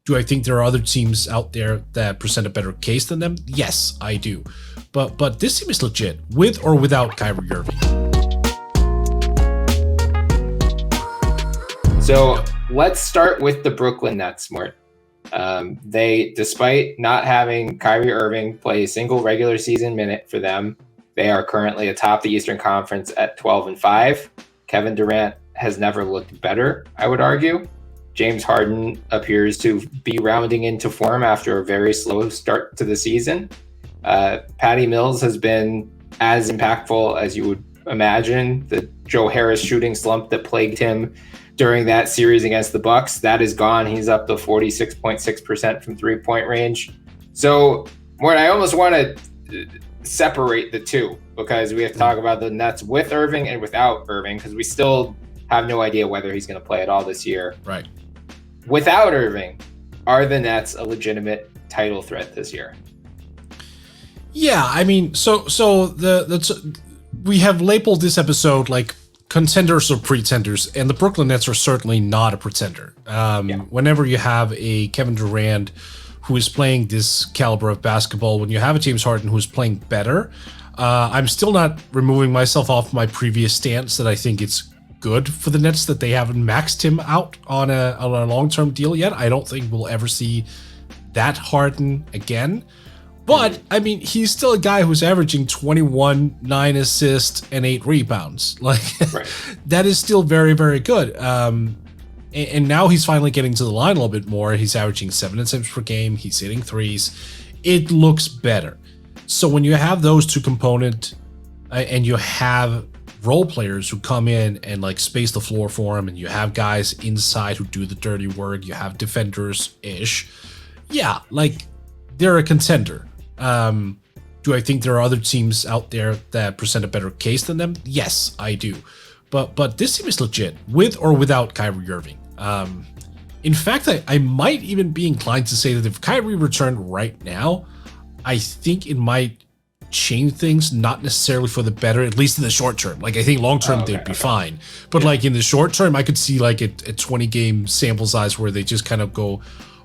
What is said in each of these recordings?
Do I think there are other teams out there that present a better case than them? Yes, I do. But this team is legit, with or without Kyrie Irving. So let's start with the Brooklyn Nets, Mort. They, despite not having Kyrie Irving play a single regular season minute for them, they are currently atop the Eastern Conference at 12-5. Kevin Durant has never looked better, I would argue. James Harden appears to be rounding into form after a very slow start to the season. Patty Mills has been as impactful as you would imagine. The Joe Harris shooting slump that plagued him during that series against the Bucks, that is gone. He's up to 46.6% from three-point range. So, Mort, I almost want to separate the two because we have to talk about the Nets with Irving and without Irving because we still have no idea whether he's going to play at all this year. Right. Without Irving, are the Nets a legitimate title threat this year? Yeah, I mean, so we have labeled this episode like contenders or pretenders, and the Brooklyn Nets are certainly not a pretender. Whenever you have a Kevin Durant who is playing this caliber of basketball, when you have a James Harden who is playing better, I'm still not removing myself off my previous stance that I think it's good for the Nets that they haven't maxed him out on a long-term deal yet. I don't think we'll ever see that Harden again. But, I mean, he's still a guy who's averaging 21, 9 assists, and 8 rebounds. Like, right. That is still very, very good. And now he's finally getting to the line a little bit more. He's averaging 7 attempts per game. He's hitting threes. It looks better. So when you have those two components and you have role players who come in and like space the floor for him, and you have guys inside who do the dirty work, you have defenders-ish. Yeah, like they're a contender. Do I think there are other teams out there that present a better case than them? Yes, I do. But this team is legit, with or without Kyrie Irving. In fact, I might even be inclined to say that if Kyrie returned right now, I think it might change things, not necessarily for the better, at least in the short term. Like, I think long term they'd be fine. But like in the short term, I could see like a 20-game sample size where they just kind of go,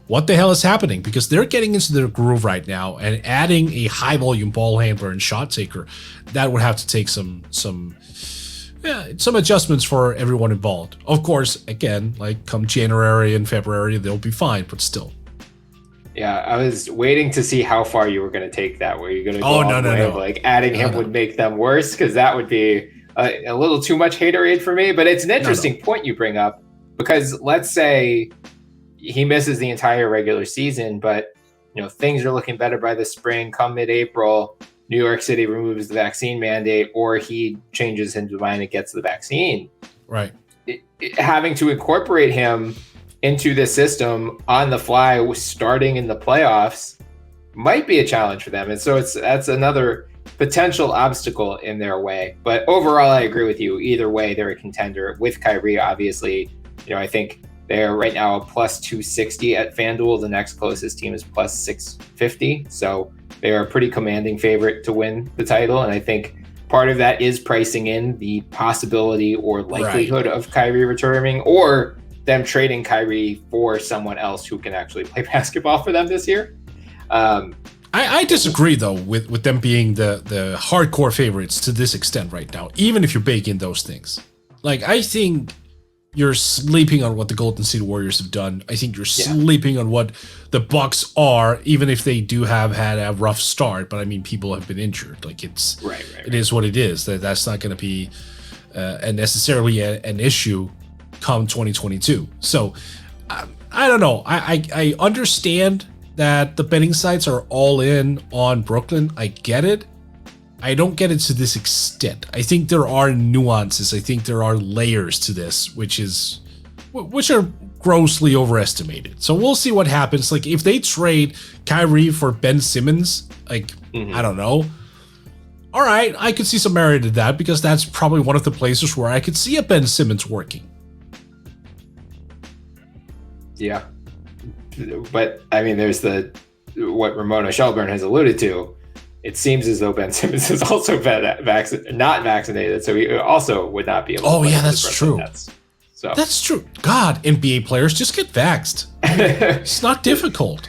what the hell is happening? Because they're getting into their groove right now, and adding a high-volume ball handler and shot taker, that would have to take some adjustments for everyone involved. Of course, again, like come January and February, they'll be fine, but still. Yeah, I was waiting to see how far you were going to take that. Were you going to go no. Like adding him would make them worse? Because that would be a little too much haterade for me. But it's an interesting point you bring up, because let's say he misses the entire regular season, but things are looking better by the spring. Come mid-April, New York City removes the vaccine mandate, or he changes his mind and gets the vaccine. Right. Having to incorporate him into the system on the fly, starting in the playoffs, might be a challenge for them. And so that's another potential obstacle in their way. But overall, I agree with you. Either way, they're a contender. With Kyrie, obviously, I think they're right now a plus 260 at FanDuel. The next closest team is plus 650. So they are a pretty commanding favorite to win the title. And I think part of that is pricing in the possibility or likelihood of Kyrie returning, or them trading Kyrie for someone else who can actually play basketball for them this year. I disagree, though, with them being the hardcore favorites to this extent right now, even if you bake in those things. Like, I think you're sleeping on what the Golden State Warriors have done. I think you're sleeping on what the Bucks are, even if they do have had a rough start. But I mean, people have been injured. Like, it is what it is. That's not going to be necessarily an issue come 2022. So I don't know. I understand that the betting sites are all in on Brooklyn. I get it. I don't get it to this extent. I think there are nuances. I think there are layers to this, which are grossly overestimated. So we'll see what happens. Like, if they trade Kyrie for Ben Simmons, like, I don't know. All right, I could see some merit in that, because that's probably one of the places where I could see a Ben Simmons working. Yeah. But, I mean, there's what Ramona Shelburne has alluded to. It seems as though Ben Simmons is also not vaccinated, so he also would not be able to play. That's true. So that's true. God, NBA players, just get vaxxed. It's not difficult.